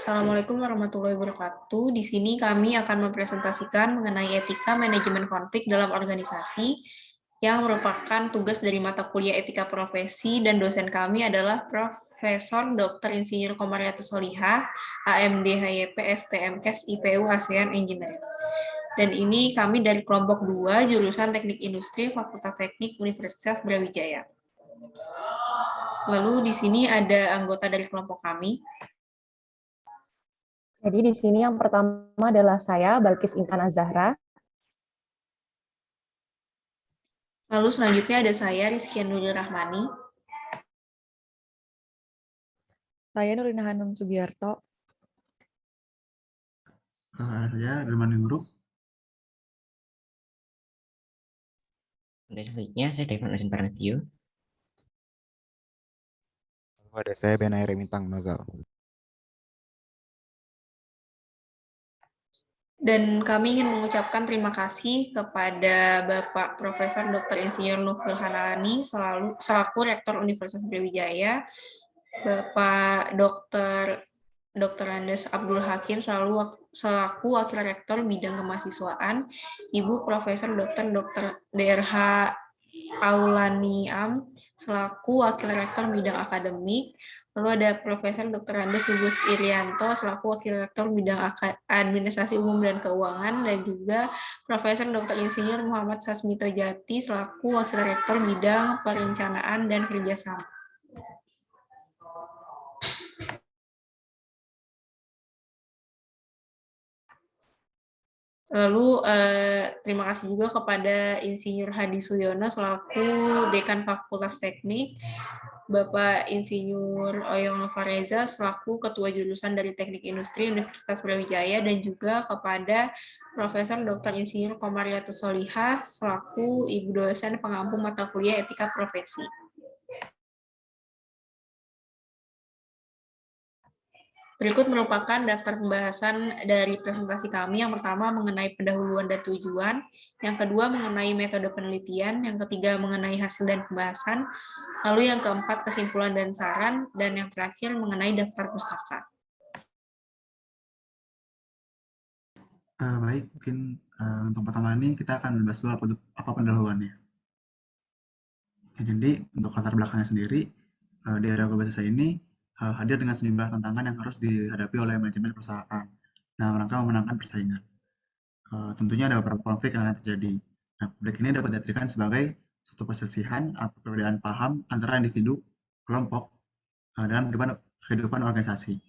Assalamualaikum warahmatullahi wabarakatuh. Di sini kami akan mempresentasikan mengenai etika manajemen konflik dalam organisasi yang merupakan tugas dari mata kuliah etika profesi, dan dosen kami adalah Profesor Dr. Insinyur Komariatus Solihah, AMD HYP STMKes IPU ASEAN Engineering. Dan ini kami dari kelompok 2, jurusan Teknik Industri, Fakultas Teknik Universitas Brawijaya. Lalu di sini ada anggota dari kelompok kami. Jadi di sini yang pertama adalah saya, Balkis Intan Azahra. Lalu selanjutnya ada saya, Rizky Nurul Rahmani. Saya Nurina Hanum Sugiarto. Saya Derman Huruf. Dan selanjutnya saya Devon Asin Parnatio. Ada saya Benai Remintang Nozal. Dan kami ingin mengucapkan terima kasih kepada Bapak Profesor Dr. Insinyur Nufil Hanani selaku Rektor Universitas Brawijaya, Bapak Dr. Andes Abdul Hakim selaku Wakil Rektor Bidang Kemahasiswaan, Ibu Profesor Dr. DRH Aulani Am selaku Wakil Rektor Bidang Akademik. Lalu ada Profesor Dr. Andes Lubus Irianto selaku Wakil Rektor Bidang Administrasi Umum dan Keuangan, dan juga Profesor Dr. Insinyur Muhammad Sasmito Jati selaku Wakil Rektor Bidang Perencanaan dan Kerjasama. Lalu terima kasih juga kepada Insinyur Hadi Suyono selaku Dekan Fakultas Teknik, Bapak Insinyur Oyong Novareza selaku Ketua Jurusan dari Teknik Industri Universitas Brawijaya, dan juga kepada Profesor Dr. Insinyur Komariatus Solihah selaku Ibu Dosen Pengampu Mata Kuliah Etika Profesi. Berikut merupakan daftar pembahasan dari presentasi kami. Yang pertama mengenai pendahuluan dan tujuan, yang kedua mengenai metode penelitian, yang ketiga mengenai hasil dan pembahasan, lalu yang keempat kesimpulan dan saran, dan yang terakhir mengenai daftar pustaka. Baik, mungkin untuk pertama ini kita akan membahas dulu apa pendahuluannya. Ya, jadi untuk latar belakangnya sendiri, di era globalisasi ini hadir dengan sejumlah tantangan yang harus dihadapi oleh manajemen perusahaan. Nah, rangka memenangkan persaingan. Tentunya ada beberapa konflik yang akan terjadi. Nah, konflik ini dapat diartikan sebagai suatu perselisihan atau perbedaan paham antara individu, kelompok, dalam kehidupan organisasi.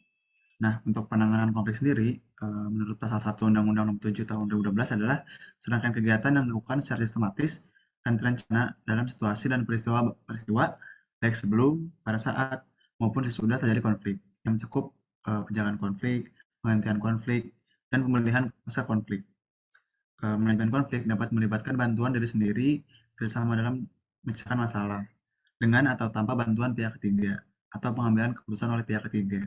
Nah, untuk penanganan konflik sendiri, menurut pasal 1 Undang-Undang Nomor 7 Tahun 2012 adalah serangkaian kegiatan yang dilakukan secara sistematis dan terencana dalam situasi dan peristiwa baik sebelum, pada saat, maupun sesudah terjadi konflik, yang mencakup penjagaan konflik, penghentian konflik, dan pemulihan pasca konflik. Manajemen konflik dapat melibatkan bantuan diri sendiri bersama dalam memecahkan masalah, dengan atau tanpa bantuan pihak ketiga, atau pengambilan keputusan oleh pihak ketiga.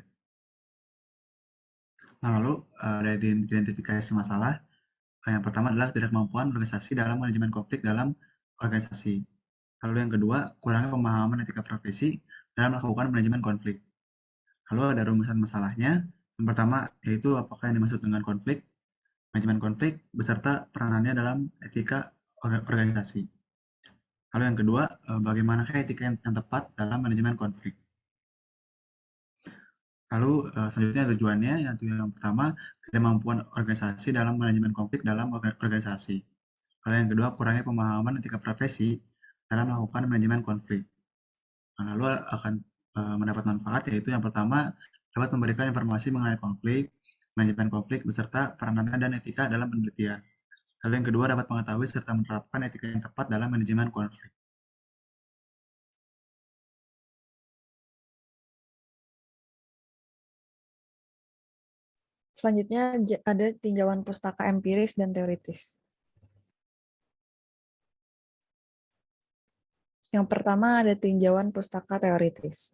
Nah, lalu dari identifikasi masalah, yang pertama adalah ketidakmampuan organisasi dalam manajemen konflik dalam organisasi. Lalu yang kedua, kurangnya pemahaman etika profesi dalam melakukan manajemen konflik. Lalu ada rumusan masalahnya. Yang pertama yaitu apakah yang dimaksud dengan konflik, manajemen konflik, beserta peranannya dalam etika organisasi. Lalu yang kedua, bagaimanakah etika yang tepat dalam manajemen konflik. Lalu selanjutnya tujuannya, yaitu yang pertama, kemampuan organisasi dalam manajemen konflik dalam organisasi. Lalu yang kedua, kurangnya pemahaman etika profesi dalam melakukan manajemen konflik. Nah, lalu akan mendapat manfaat, yaitu yang pertama, dapat memberikan informasi mengenai konflik, manajemen konflik, beserta peranannya dan etika dalam penelitian. Lalu yang kedua, dapat mengetahui serta menerapkan etika yang tepat dalam manajemen konflik. Selanjutnya ada tinjauan pustaka empiris dan teoritis. Yang pertama ada tinjauan pustaka teoritis.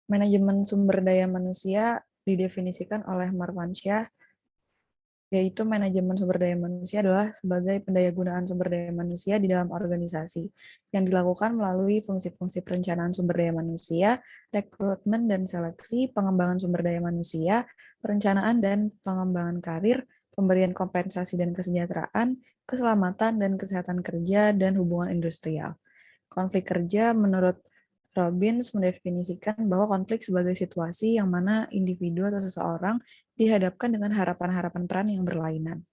Manajemen sumber daya manusia didefinisikan oleh Marwansyah yaitu manajemen sumber daya manusia adalah sebagai pendayagunaan sumber daya manusia di dalam organisasi yang dilakukan melalui fungsi-fungsi perencanaan sumber daya manusia, rekrutmen dan seleksi, pengembangan sumber daya manusia, perencanaan dan pengembangan karir, pemberian kompensasi dan kesejahteraan, keselamatan dan kesehatan kerja, dan hubungan industrial. Konflik kerja menurut Robbins mendefinisikan bahwa konflik sebagai situasi yang mana individu atau seseorang dihadapkan dengan harapan-harapan peran yang berlainan.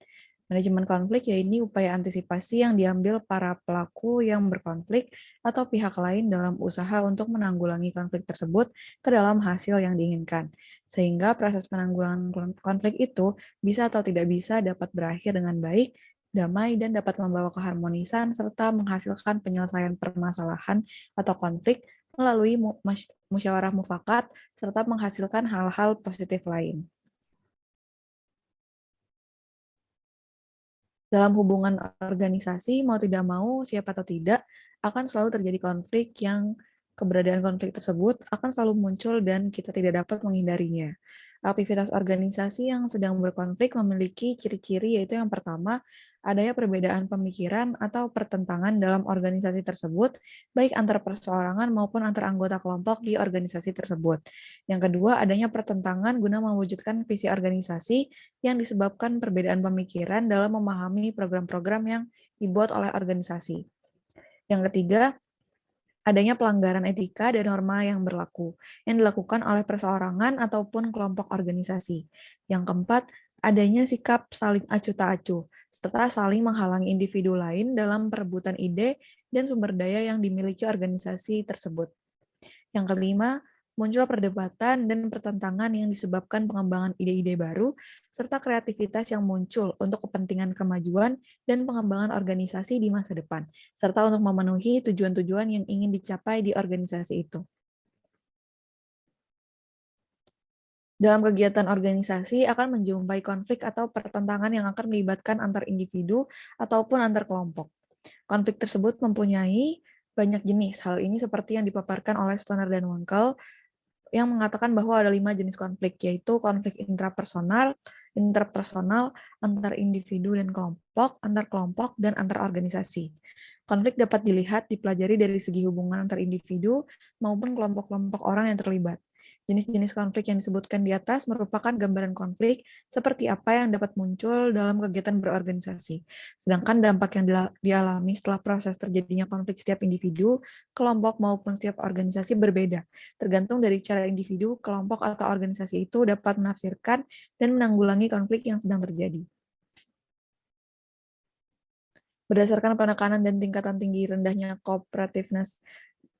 Manajemen konflik yaitu upaya antisipasi yang diambil para pelaku yang berkonflik atau pihak lain dalam usaha untuk menanggulangi konflik tersebut ke dalam hasil yang diinginkan. Sehingga proses penanggulangan konflik itu bisa atau tidak bisa dapat berakhir dengan baik, damai, dan dapat membawa keharmonisan serta menghasilkan penyelesaian permasalahan atau konflik melalui musyawarah mufakat serta menghasilkan hal-hal positif lain. Dalam hubungan organisasi, mau tidak mau, siapa atau tidak, akan selalu terjadi konflik yang keberadaan konflik tersebut akan selalu muncul dan kita tidak dapat menghindarinya. Aktivitas organisasi yang sedang berkonflik memiliki ciri-ciri yaitu yang pertama, adanya perbedaan pemikiran atau pertentangan dalam organisasi tersebut, baik antar perseorangan maupun antar anggota kelompok di organisasi tersebut. Yang kedua, adanya pertentangan guna mewujudkan visi organisasi yang disebabkan perbedaan pemikiran dalam memahami program-program yang dibuat oleh organisasi. Yang ketiga, adanya pelanggaran etika dan norma yang berlaku, yang dilakukan oleh perseorangan ataupun kelompok organisasi. Yang keempat, adanya sikap saling acuh tak acuh, serta saling menghalangi individu lain dalam perebutan ide dan sumber daya yang dimiliki organisasi tersebut. Yang kelima, muncul perdebatan dan pertentangan yang disebabkan pengembangan ide-ide baru, serta kreativitas yang muncul untuk kepentingan kemajuan dan pengembangan organisasi di masa depan, serta untuk memenuhi tujuan-tujuan yang ingin dicapai di organisasi itu. Dalam kegiatan organisasi akan menjumpai konflik atau pertentangan yang akan melibatkan antar individu ataupun antar kelompok. Konflik tersebut mempunyai banyak jenis. Hal ini seperti yang dipaparkan oleh Stoner dan Wankel, yang mengatakan bahwa ada 5 jenis konflik, yaitu konflik intrapersonal, antar individu dan kelompok, antar kelompok, dan antar organisasi. Konflik dapat dilihat dipelajari dari segi hubungan antar individu maupun kelompok-kelompok orang yang terlibat. Jenis-jenis konflik yang disebutkan di atas merupakan gambaran konflik seperti apa yang dapat muncul dalam kegiatan berorganisasi. Sedangkan dampak yang dialami setelah proses terjadinya konflik setiap individu, kelompok maupun setiap organisasi berbeda, tergantung dari cara individu, kelompok, atau organisasi itu dapat menafsirkan dan menanggulangi konflik yang sedang terjadi. Berdasarkan penekanan dan tingkatan tinggi rendahnya cooperativeness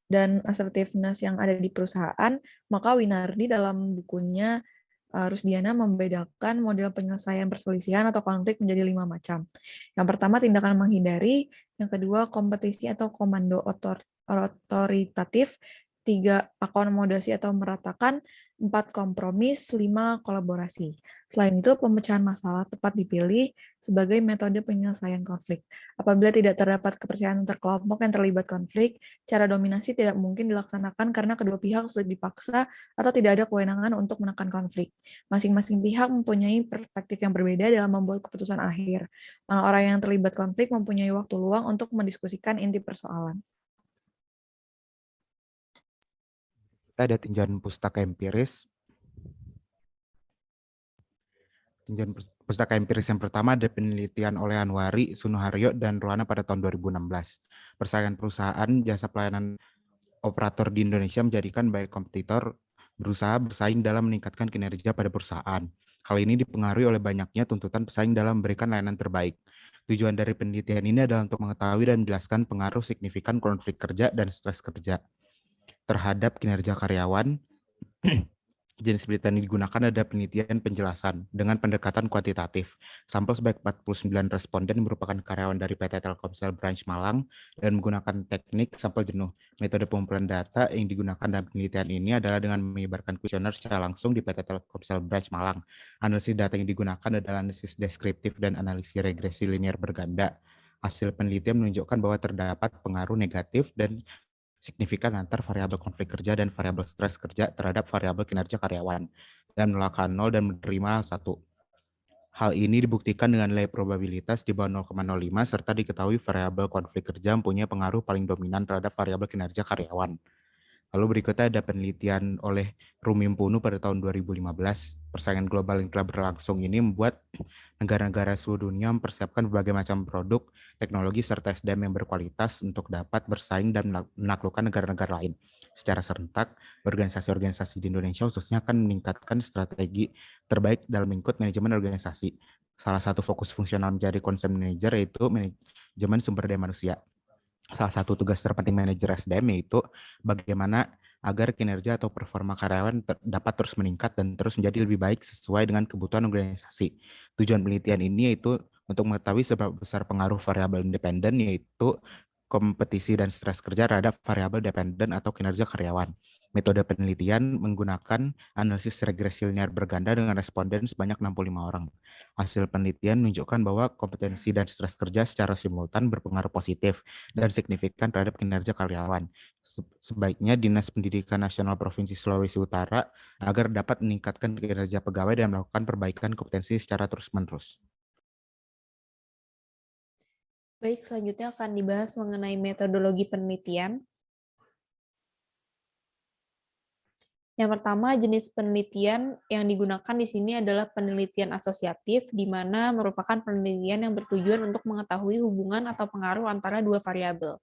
dan assertiveness yang ada di perusahaan, maka Winardi dalam bukunya Rusdiana membedakan model penyelesaian perselisihan atau konflik menjadi 5 macam. Yang pertama, tindakan menghindari. Yang kedua, kompetisi atau komando otoritatif. 3, akomodasi atau meratakan. 4, kompromis. 5, kolaborasi. Selain itu, pemecahan masalah tepat dipilih sebagai metode penyelesaian konflik. Apabila tidak terdapat kepercayaan antar kelompok yang terlibat konflik, cara dominasi tidak mungkin dilaksanakan karena kedua pihak sulit dipaksa atau tidak ada kewenangan untuk menekan konflik. Masing-masing pihak mempunyai perspektif yang berbeda dalam membuat keputusan akhir. Malah orang yang terlibat konflik mempunyai waktu luang untuk mendiskusikan inti persoalan. Kita ada tinjauan pustaka empiris. Tinjauan pustaka empiris yang pertama ada penelitian oleh Anwari, Sunoharyo, dan Ruana pada tahun 2016. Persaingan perusahaan jasa pelayanan operator di Indonesia menjadikan baik kompetitor berusaha bersaing dalam meningkatkan kinerja pada perusahaan. Hal ini dipengaruhi oleh banyaknya tuntutan pesaing dalam memberikan layanan terbaik. Tujuan dari penelitian ini adalah untuk mengetahui dan menjelaskan pengaruh signifikan konflik kerja dan stres kerja terhadap kinerja karyawan. Jenis penelitian yang digunakan ada penelitian penjelasan dengan pendekatan kuantitatif. Sampel sebanyak 49 responden merupakan karyawan dari PT Telkomsel Branch Malang dan menggunakan teknik sampel jenuh. Metode pengumpulan data yang digunakan dalam penelitian ini adalah dengan menyebarkan kuesioner secara langsung di PT Telkomsel Branch Malang. Analisis data yang digunakan adalah analisis deskriptif dan analisis regresi linear berganda. Hasil penelitian menunjukkan bahwa terdapat pengaruh negatif dan signifikan antar variabel konflik kerja dan variabel stres kerja terhadap variabel kinerja karyawan dan menolak 0 dan menerima 1. Hal ini dibuktikan dengan nilai probabilitas di bawah 0,05 serta diketahui variabel konflik kerja mempunyai pengaruh paling dominan terhadap variabel kinerja karyawan. Lalu berikutnya ada penelitian oleh Rumimpunu pada tahun 2015. Persaingan global yang telah berlangsung ini membuat negara-negara seluruh dunia mempersiapkan berbagai macam produk, teknologi, serta SDM yang berkualitas untuk dapat bersaing dan menaklukkan negara-negara lain. Secara serentak, organisasi-organisasi di Indonesia khususnya akan meningkatkan strategi terbaik dalam lingkup manajemen organisasi. Salah satu fokus fungsional menjadi concern manager yaitu manajemen sumber daya manusia. Salah satu tugas terpenting manajer SDM yaitu bagaimana agar kinerja atau performa karyawan dapat terus meningkat dan terus menjadi lebih baik sesuai dengan kebutuhan organisasi. Tujuan penelitian ini yaitu untuk mengetahui seberapa besar pengaruh variabel independen yaitu kompetisi dan stres kerja terhadap variabel dependen atau kinerja karyawan. Metode penelitian menggunakan analisis regresi linear berganda dengan responden sebanyak 65 orang. Hasil penelitian menunjukkan bahwa kompetensi dan stres kerja secara simultan berpengaruh positif dan signifikan terhadap kinerja karyawan. Sebaiknya Dinas Pendidikan Nasional Provinsi Sulawesi Utara agar dapat meningkatkan kinerja pegawai dan melakukan perbaikan kompetensi secara terus-menerus. Baik, selanjutnya akan dibahas mengenai metodologi penelitian. Yang pertama, jenis penelitian yang digunakan di sini adalah penelitian asosiatif, di mana merupakan penelitian yang bertujuan untuk mengetahui hubungan atau pengaruh antara dua variabel.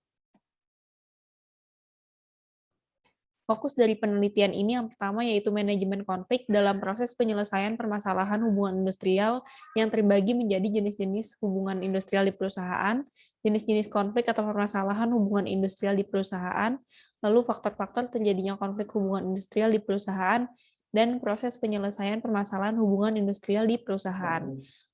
Fokus dari penelitian ini yang pertama yaitu manajemen konflik dalam proses penyelesaian permasalahan hubungan industrial yang terbagi menjadi jenis-jenis hubungan industrial di perusahaan, jenis-jenis konflik atau permasalahan hubungan industrial di perusahaan, lalu faktor-faktor terjadinya konflik hubungan industrial di perusahaan, dan proses penyelesaian permasalahan hubungan industrial di perusahaan.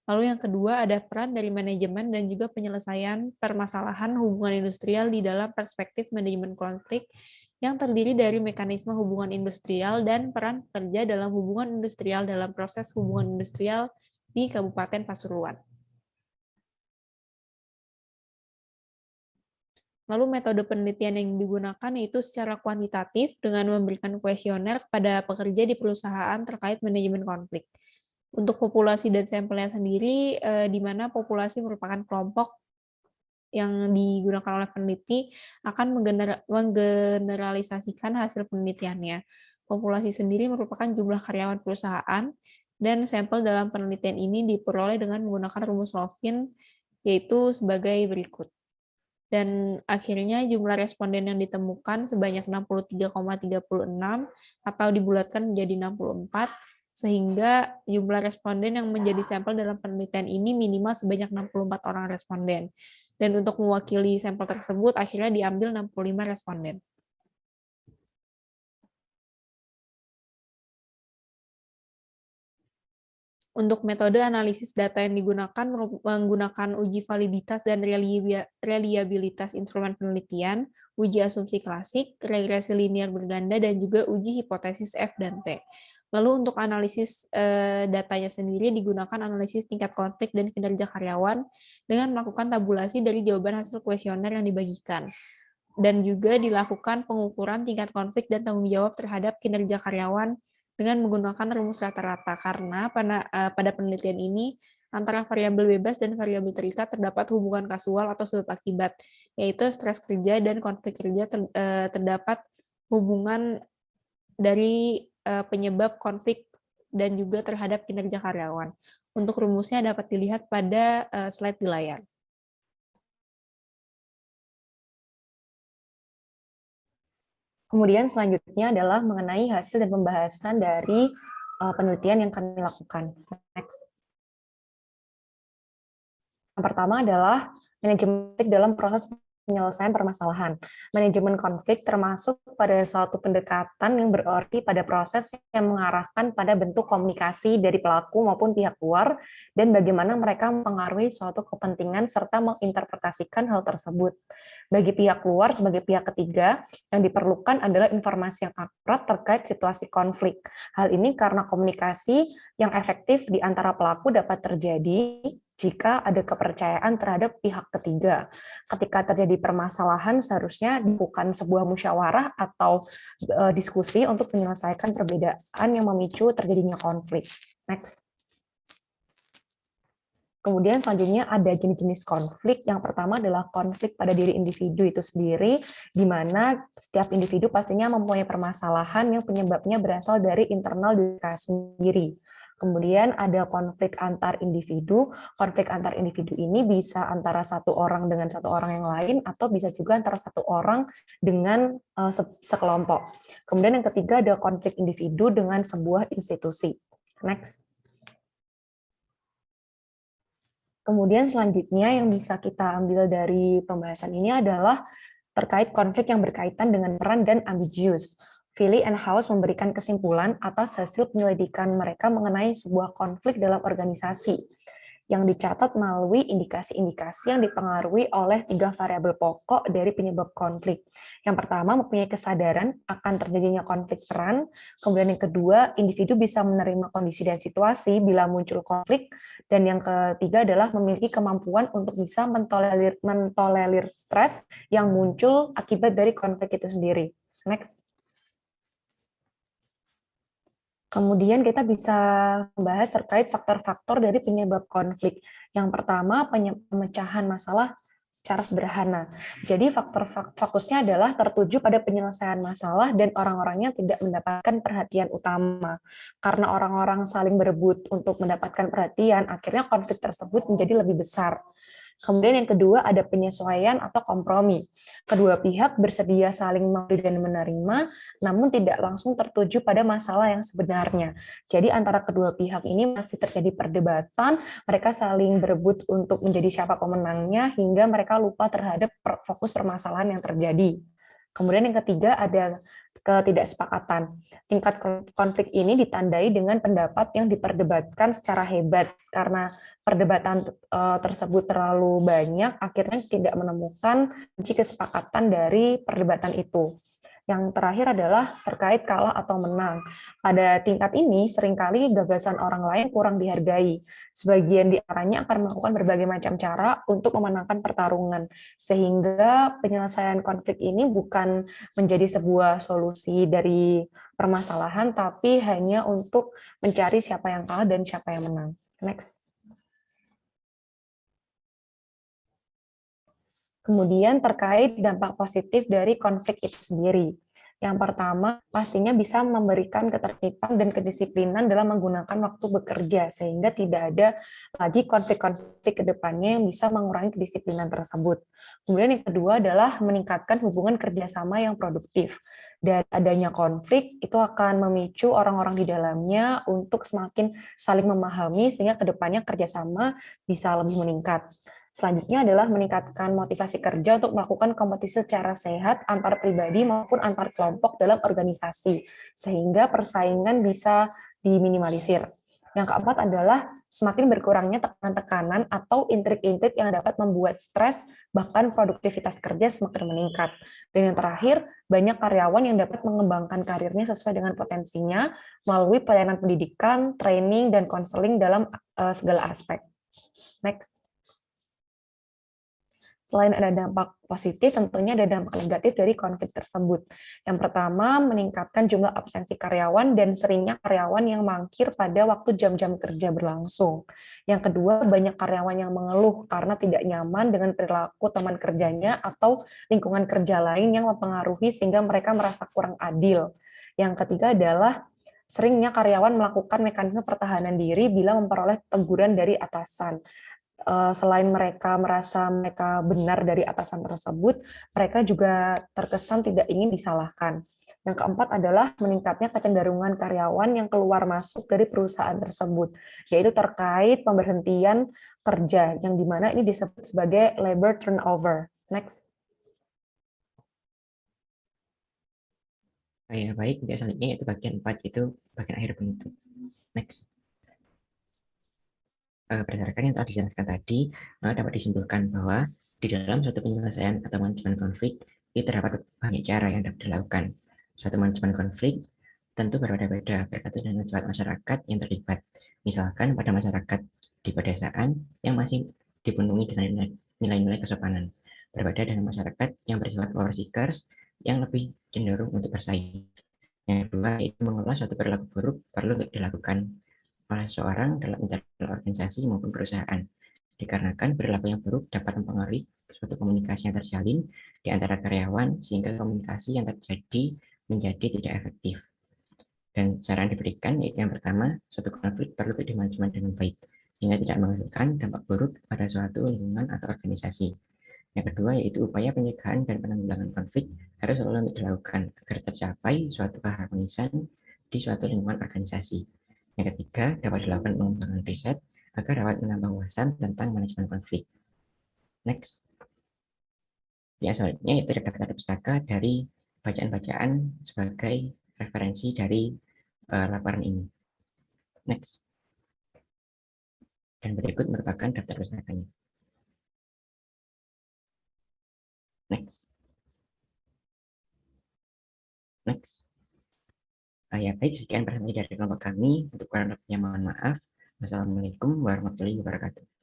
Lalu yang kedua ada peran dari manajemen dan juga penyelesaian permasalahan hubungan industrial di dalam perspektif manajemen konflik, yang terdiri dari mekanisme hubungan industrial dan peran pekerja dalam hubungan industrial dalam proses hubungan industrial di Kabupaten Pasuruan. Lalu metode penelitian yang digunakan yaitu secara kuantitatif dengan memberikan kuesioner kepada pekerja di perusahaan terkait manajemen konflik. Untuk populasi dan sampelnya sendiri, di mana populasi merupakan kelompok yang digunakan oleh peneliti akan menggeneralisasikan hasil penelitiannya. Populasi sendiri merupakan jumlah karyawan perusahaan, dan sampel dalam penelitian ini diperoleh dengan menggunakan rumus Lovin, yaitu sebagai berikut. Dan akhirnya jumlah responden yang ditemukan sebanyak 63,36 atau dibulatkan menjadi 64, sehingga jumlah responden yang menjadi sampel dalam penelitian ini minimal sebanyak 64 orang responden. Dan untuk mewakili sampel tersebut, akhirnya diambil 65 responden. Untuk metode analisis data yang digunakan menggunakan uji validitas dan reliabilitas instrumen penelitian, uji asumsi klasik, regresi linear berganda, dan juga uji hipotesis F dan T. Lalu untuk analisis datanya sendiri digunakan analisis tingkat konflik dan kinerja karyawan dengan melakukan tabulasi dari jawaban hasil kuesioner yang dibagikan. Dan juga dilakukan pengukuran tingkat konflik dan tanggung jawab terhadap kinerja karyawan dengan menggunakan rumus rata-rata, karena pada penelitian ini antara variabel bebas dan variabel terikat terdapat hubungan kasual atau sebab akibat, yaitu stres kerja dan konflik kerja terdapat hubungan dari penyebab konflik dan juga terhadap kinerja karyawan. Untuk rumusnya dapat dilihat pada slide di layar. Kemudian selanjutnya adalah mengenai hasil dan pembahasan dari penelitian yang kami lakukan. Next. Yang pertama adalah manajemen konflik dalam proses penyelesaian permasalahan. Manajemen konflik termasuk pada suatu pendekatan yang berarti pada proses yang mengarahkan pada bentuk komunikasi dari pelaku maupun pihak luar dan bagaimana mereka mempengaruhi suatu kepentingan serta menginterpretasikan hal tersebut. Bagi pihak luar sebagai pihak ketiga, yang diperlukan adalah informasi yang akurat terkait situasi konflik. Hal ini karena komunikasi yang efektif di antara pelaku dapat terjadi jika ada kepercayaan terhadap pihak ketiga. Ketika terjadi permasalahan, seharusnya dilakukan sebuah musyawarah atau diskusi untuk menyelesaikan perbedaan yang memicu terjadinya konflik. Next. Kemudian selanjutnya ada jenis-jenis konflik. Yang pertama adalah konflik pada diri individu itu sendiri, di mana setiap individu pastinya mempunyai permasalahan yang penyebabnya berasal dari internal diri sendiri. Kemudian ada konflik antar individu. Konflik antar individu ini bisa antara satu orang dengan satu orang yang lain, atau bisa juga antara satu orang dengan sekelompok. Kemudian yang ketiga ada konflik individu dengan sebuah institusi. Next. Kemudian selanjutnya yang bisa kita ambil dari pembahasan ini adalah terkait konflik yang berkaitan dengan peran dan ambiguous. Philly and House memberikan kesimpulan atas hasil penyelidikan mereka mengenai sebuah konflik dalam organisasi yang dicatat melalui indikasi-indikasi yang dipengaruhi oleh 3 variabel pokok dari penyebab konflik. Yang pertama, mempunyai kesadaran akan terjadinya konflik peran. Kemudian yang kedua, individu bisa menerima kondisi dan situasi bila muncul konflik. Dan yang ketiga adalah memiliki kemampuan untuk bisa mentolerir stres yang muncul akibat dari konflik itu sendiri. Next. Kemudian kita bisa membahas terkait faktor-faktor dari penyebab konflik. Yang pertama, pemecahan masalah secara sederhana. Jadi faktor fokusnya adalah tertuju pada penyelesaian masalah dan orang-orangnya tidak mendapatkan perhatian utama. Karena orang-orang saling berebut untuk mendapatkan perhatian, akhirnya konflik tersebut menjadi lebih besar. Kemudian yang kedua ada penyesuaian atau kompromi. Kedua pihak bersedia saling memberi dan menerima, namun tidak langsung tertuju pada masalah yang sebenarnya. Jadi antara kedua pihak ini masih terjadi perdebatan, mereka saling berebut untuk menjadi siapa pemenangnya, hingga mereka lupa terhadap fokus permasalahan yang terjadi. Kemudian yang ketiga ada ketidaksepakatan. Tingkat konflik ini ditandai dengan pendapat yang diperdebatkan secara hebat, karena perdebatan tersebut terlalu banyak, akhirnya tidak menemukan kunci kesepakatan dari perdebatan itu. Yang terakhir adalah terkait kalah atau menang. Pada tingkat ini, seringkali gagasan orang lain kurang dihargai. Sebagian di antaranya akan melakukan berbagai macam cara untuk memenangkan pertarungan, sehingga penyelesaian konflik ini bukan menjadi sebuah solusi dari permasalahan, tapi hanya untuk mencari siapa yang kalah dan siapa yang menang. Next. Kemudian terkait dampak positif dari konflik itu sendiri. Yang pertama, pastinya bisa memberikan ketertiban dan kedisiplinan dalam menggunakan waktu bekerja, sehingga tidak ada lagi konflik-konflik ke depannya yang bisa mengurangi kedisiplinan tersebut. Kemudian yang kedua adalah meningkatkan hubungan kerjasama yang produktif. Dan adanya konflik itu akan memicu orang-orang di dalamnya untuk semakin saling memahami, sehingga ke depannya kerjasama bisa lebih meningkat. Selanjutnya adalah meningkatkan motivasi kerja untuk melakukan kompetisi secara sehat antar pribadi maupun antar kelompok dalam organisasi, sehingga persaingan bisa diminimalisir. Yang keempat adalah semakin berkurangnya tekanan-tekanan atau intrik-intrik yang dapat membuat stres, bahkan produktivitas kerja semakin meningkat. Dan yang terakhir, banyak karyawan yang dapat mengembangkan karirnya sesuai dengan potensinya melalui pelayanan pendidikan, training, dan konseling dalam segala aspek. Next. Selain ada dampak positif, tentunya ada dampak negatif dari konflik tersebut. Yang pertama, meningkatkan jumlah absensi karyawan dan seringnya karyawan yang mangkir pada waktu jam-jam kerja berlangsung. Yang kedua, banyak karyawan yang mengeluh karena tidak nyaman dengan perilaku teman kerjanya atau lingkungan kerja lain yang mempengaruhi sehingga mereka merasa kurang adil. Yang ketiga adalah seringnya karyawan melakukan mekanisme pertahanan diri bila memperoleh teguran dari atasan. Selain mereka merasa mereka benar dari atasan tersebut, mereka juga terkesan tidak ingin disalahkan. Yang keempat adalah meningkatnya kecenderungan karyawan yang keluar masuk dari perusahaan tersebut, yaitu terkait pemberhentian kerja, yang dimana ini disebut sebagai labor turnover. Next. Baik, selanjutnya itu bagian 4, itu bagian akhir penutup. Next. Berdasarkan yang telah dijelaskan tadi, dapat disimpulkan bahwa di dalam suatu penyelesaian atau manajemen konflik, itu terdapat banyak cara yang dapat dilakukan. Suatu manajemen konflik tentu berbeda-beda berkaitan dengan sifat masyarakat yang terlibat. Misalkan pada masyarakat di pedesaan yang masih dipenuhi dengan nilai-nilai kesopanan, berbeda dengan masyarakat yang bersifat power seekers yang lebih cenderung untuk bersaing. Yang kedua, itu mengelola suatu perilaku buruk perlu dilakukan oleh seorang dalam internal organisasi maupun perusahaan. dikarenakan perilaku yang buruk dapat mempengaruhi suatu komunikasi yang terjalin di antara karyawan sehingga komunikasi yang terjadi menjadi tidak efektif. Dan saran diberikan yaitu yang pertama, suatu konflik perlu dimanajemen dengan baik sehingga tidak menghasilkan dampak buruk pada suatu lingkungan atau organisasi. Yang kedua yaitu upaya pencegahan dan penanggulangan konflik harus selalu dilakukan agar tercapai suatu keharmonisan di suatu lingkungan organisasi. Yang ketiga dapat dilakukan pengembangan riset agar dapat menambah wawasan tentang manajemen konflik. Next. Yang selanjutnya itu daftar pustaka dari bacaan-bacaan sebagai referensi dari laporan ini. Next. Dan berikut merupakan daftar pustakanya. Next. Next. Ya baik, sekian presentasi dari kelompok kami. Untuk kurang lebihnya mohon maaf. Wassalamualaikum warahmatullahi wabarakatuh.